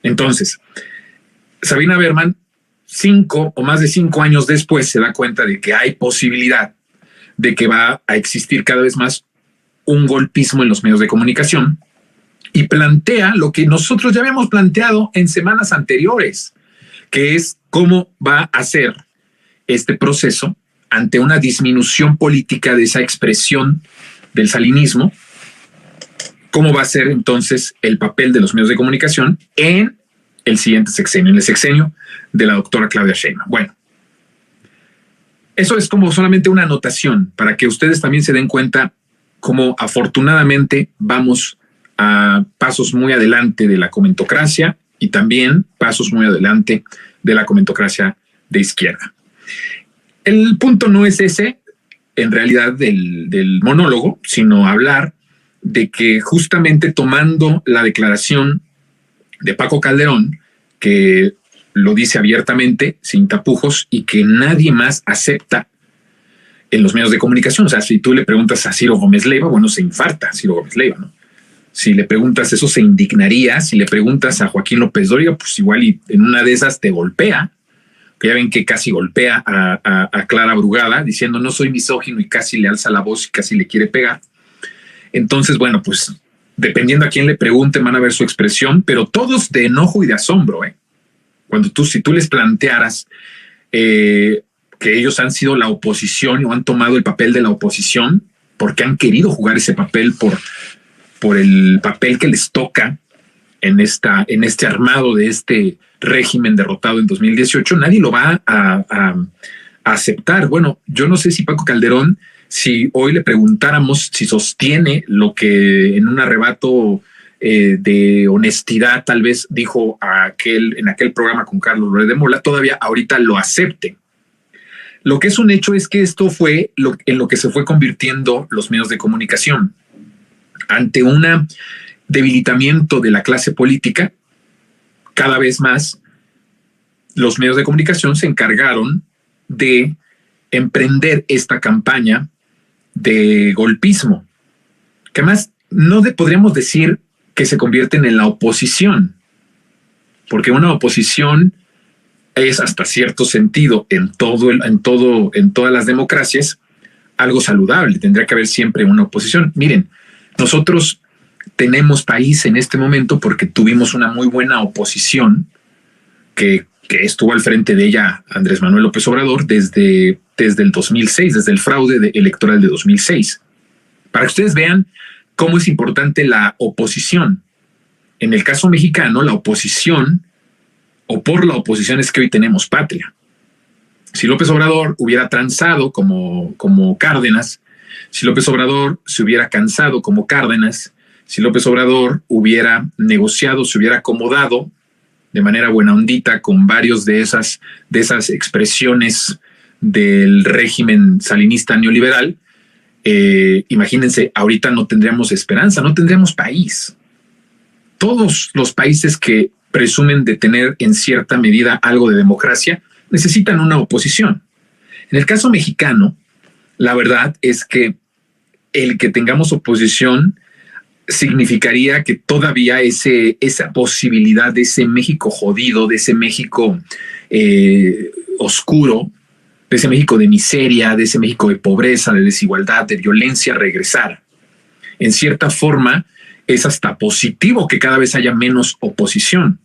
Entonces, Sabina Berman, 5 o más de 5 años después, se da cuenta de que hay posibilidad de que va a existir cada vez más un golpismo en los medios de comunicación y plantea lo que nosotros ya habíamos planteado en semanas anteriores, que es cómo va a ser este proceso ante una disminución política de esa expresión del salinismo. ¿Cómo va a ser entonces el papel de los medios de comunicación en el siguiente sexenio, en el sexenio de la doctora Claudia Sheinbaum? Bueno, eso es como solamente una anotación para que ustedes también se den cuenta cómo afortunadamente vamos a pasos muy adelante de la comentocracia y también pasos muy adelante de la comentocracia de izquierda. El punto no es ese, en realidad, del monólogo, sino hablar de que justamente tomando la declaración de Paco Calderón, que lo dice abiertamente, sin tapujos, y que nadie más acepta en los medios de comunicación. O sea, si tú le preguntas a Ciro Gómez Leiva, bueno, se infarta Ciro Gómez Leiva, ¿no? Si le preguntas eso, se indignaría. Si le preguntas a Joaquín López Dóriga, pues igual y en una de esas te golpea. Que ya ven que casi golpea a Clara Brugada diciendo no soy misógino y casi le alza la voz y casi le quiere pegar. Entonces, bueno, pues dependiendo a quién le pregunte van a ver su expresión, pero todos de enojo y de asombro, ¿eh? Si tú les plantearas que ellos han sido la oposición o han tomado el papel de la oposición porque han querido jugar ese papel por el papel que les toca en este armado de este régimen derrotado en 2018, nadie lo va a aceptar. Bueno, yo no sé si Paco Calderón, si hoy le preguntáramos si sostiene lo que en un arrebato de honestidad tal vez dijo en aquel programa con Carlos Loret de Mola, todavía ahorita lo acepte. Lo que es un hecho es que esto fue en lo que se fue convirtiendo los medios de comunicación. Ante un debilitamiento de la clase política, cada vez más los medios de comunicación se encargaron de emprender esta campaña de golpismo, que además podríamos decir que se convierten en la oposición, porque una oposición es hasta cierto sentido en todas las democracias algo saludable. Tendría que haber siempre una oposición. Miren, nosotros tenemos país en este momento porque tuvimos una muy buena oposición que estuvo al frente de ella Andrés Manuel López Obrador desde el 2006, desde el fraude electoral de 2006. Para que ustedes vean cómo es importante la oposición. En el caso mexicano, la oposición o por la oposición es que hoy tenemos patria. Si López Obrador hubiera transado como Cárdenas, si López Obrador se hubiera cansado como Cárdenas, si López Obrador hubiera negociado, se hubiera acomodado de manera buena ondita con varios de esas expresiones del régimen salinista neoliberal, imagínense, ahorita no tendríamos esperanza, no tendríamos país. Todos los países que presumen de tener en cierta medida algo de democracia necesitan una oposición. En el caso mexicano, la verdad es que el que tengamos oposición significaría que todavía esa posibilidad de ese México jodido, de ese México oscuro, de ese México de miseria, de ese México de pobreza, de desigualdad, de violencia, regresar. En cierta forma, es hasta positivo que cada vez haya menos oposición.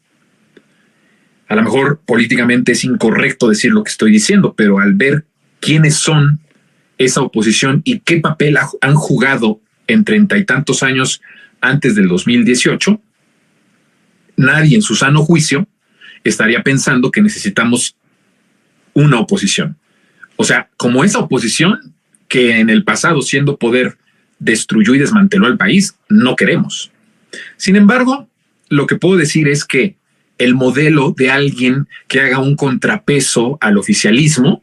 A lo mejor políticamente es incorrecto decir lo que estoy diciendo, pero al ver quiénes son esa oposición y qué papel han jugado en 30 y tantos años antes del 2018, nadie en su sano juicio estaría pensando que necesitamos una oposición. O sea, como esa oposición que en el pasado, siendo poder, destruyó y desmanteló al país, no queremos. Sin embargo, lo que puedo decir es que el modelo de alguien que haga un contrapeso al oficialismo,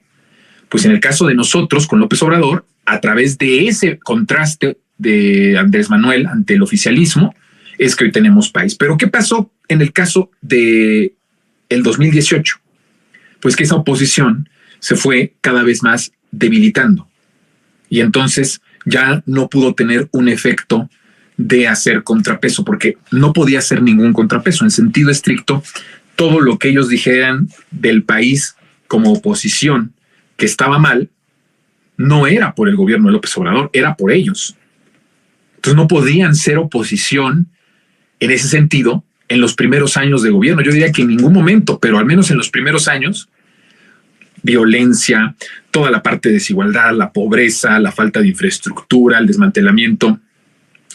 pues en el caso de nosotros con López Obrador, a través de ese contraste de Andrés Manuel ante el oficialismo, es que hoy tenemos país. Pero ¿qué pasó en el caso de el 2018? Pues que esa oposición se fue cada vez más debilitando y entonces ya no pudo tener un efecto de hacer contrapeso, porque no podía hacer ningún contrapeso. En sentido estricto, todo lo que ellos dijeran del país como oposición que estaba mal, no era por el gobierno de López Obrador, era por ellos. Entonces no podían ser oposición en ese sentido en los primeros años de gobierno. Yo diría que en ningún momento, pero al menos en los primeros años, violencia, toda la parte de desigualdad, la pobreza, la falta de infraestructura, el desmantelamiento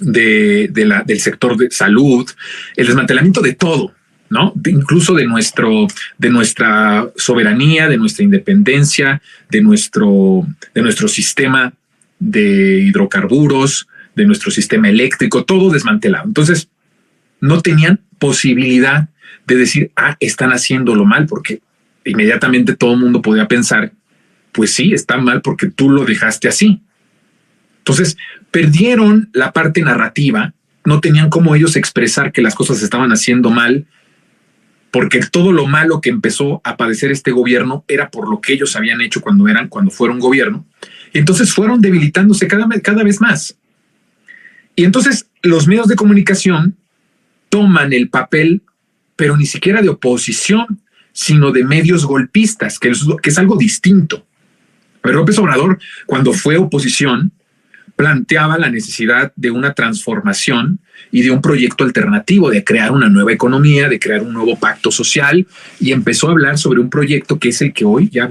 del sector de salud, el desmantelamiento de todo, ¿no? Incluso de nuestra soberanía, de nuestra independencia, de nuestro sistema de hidrocarburos, de nuestro sistema eléctrico, todo desmantelado. Entonces, no tenían posibilidad de decir, están haciéndolo mal, porque inmediatamente todo el mundo podía pensar, pues sí, está mal porque tú lo dejaste así. Entonces, perdieron la parte narrativa, no tenían cómo ellos expresar que las cosas se estaban haciendo mal, porque todo lo malo que empezó a padecer este gobierno era por lo que ellos habían hecho cuando fueron gobierno. Y entonces fueron debilitándose cada vez más. Y entonces los medios de comunicación toman el papel, pero ni siquiera de oposición, sino de medios golpistas, que es algo distinto. Pero López Obrador, cuando fue oposición, planteaba la necesidad de una transformación y de un proyecto alternativo, de crear una nueva economía, de crear un nuevo pacto social, y empezó a hablar sobre un proyecto que es el que hoy ya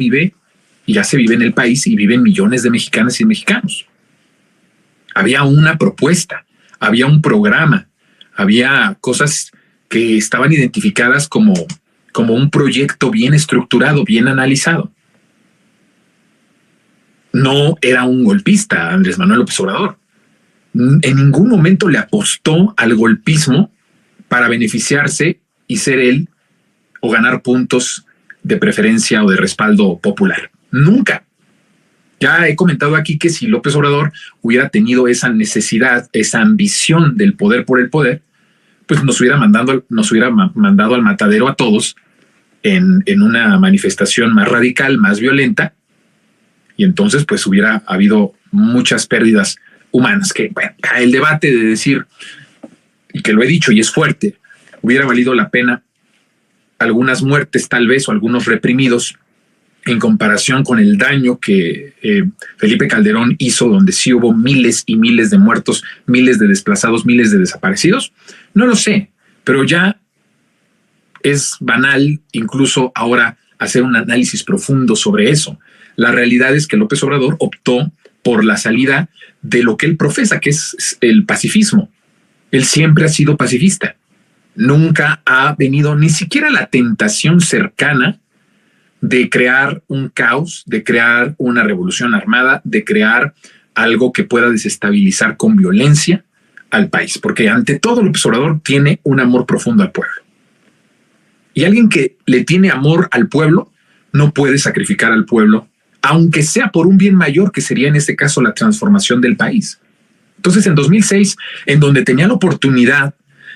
se vive en el país y viven millones de mexicanas y mexicanos. Había una propuesta, había un programa, había cosas que estaban identificadas como un proyecto bien estructurado, bien analizado. No era un golpista, Andrés Manuel López Obrador. En ningún momento le apostó al golpismo para beneficiarse y ser él o ganar puntos de preferencia o de respaldo popular. Nunca. Ya he comentado aquí que si López Obrador hubiera tenido esa necesidad, esa ambición del poder por el poder, pues nos hubiera mandado al matadero a todos en una manifestación más radical, más violenta, y entonces pues hubiera habido muchas pérdidas humanas, que bueno, el debate de decir, y que lo he dicho y es fuerte, hubiera valido la pena algunas muertes tal vez o algunos reprimidos en comparación con el daño que Felipe Calderón hizo, donde sí hubo miles y miles de muertos, miles de desplazados, miles de desaparecidos. No lo sé, pero ya es banal incluso ahora hacer un análisis profundo sobre eso. La realidad es que López Obrador optó por la salida de lo que él profesa, que es el pacifismo. Él siempre ha sido pacifista. Nunca ha venido ni siquiera la tentación cercana de crear un caos, de crear una revolución armada, de crear algo que pueda desestabilizar con violencia al país. Porque ante todo, López Obrador tiene un amor profundo al pueblo. Y alguien que le tiene amor al pueblo no puede sacrificar al pueblo, aunque sea por un bien mayor, que sería en este caso la transformación del país. Entonces, en 2006, en donde tenía la oportunidad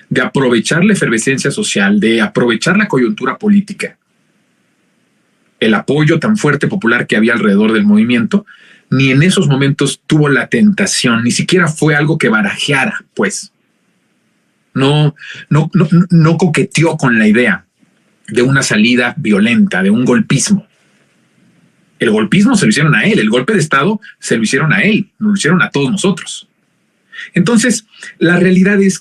de aprovechar la efervescencia social, de aprovechar la coyuntura política, el apoyo tan fuerte popular que había alrededor del movimiento, ni en esos momentos tuvo la tentación, ni siquiera fue algo que barajeara, pues. No coqueteó con la idea de una salida violenta, de un golpismo. El golpismo se lo hicieron a él, el golpe de Estado se lo hicieron a él, nos lo hicieron a todos nosotros. Entonces, la realidad es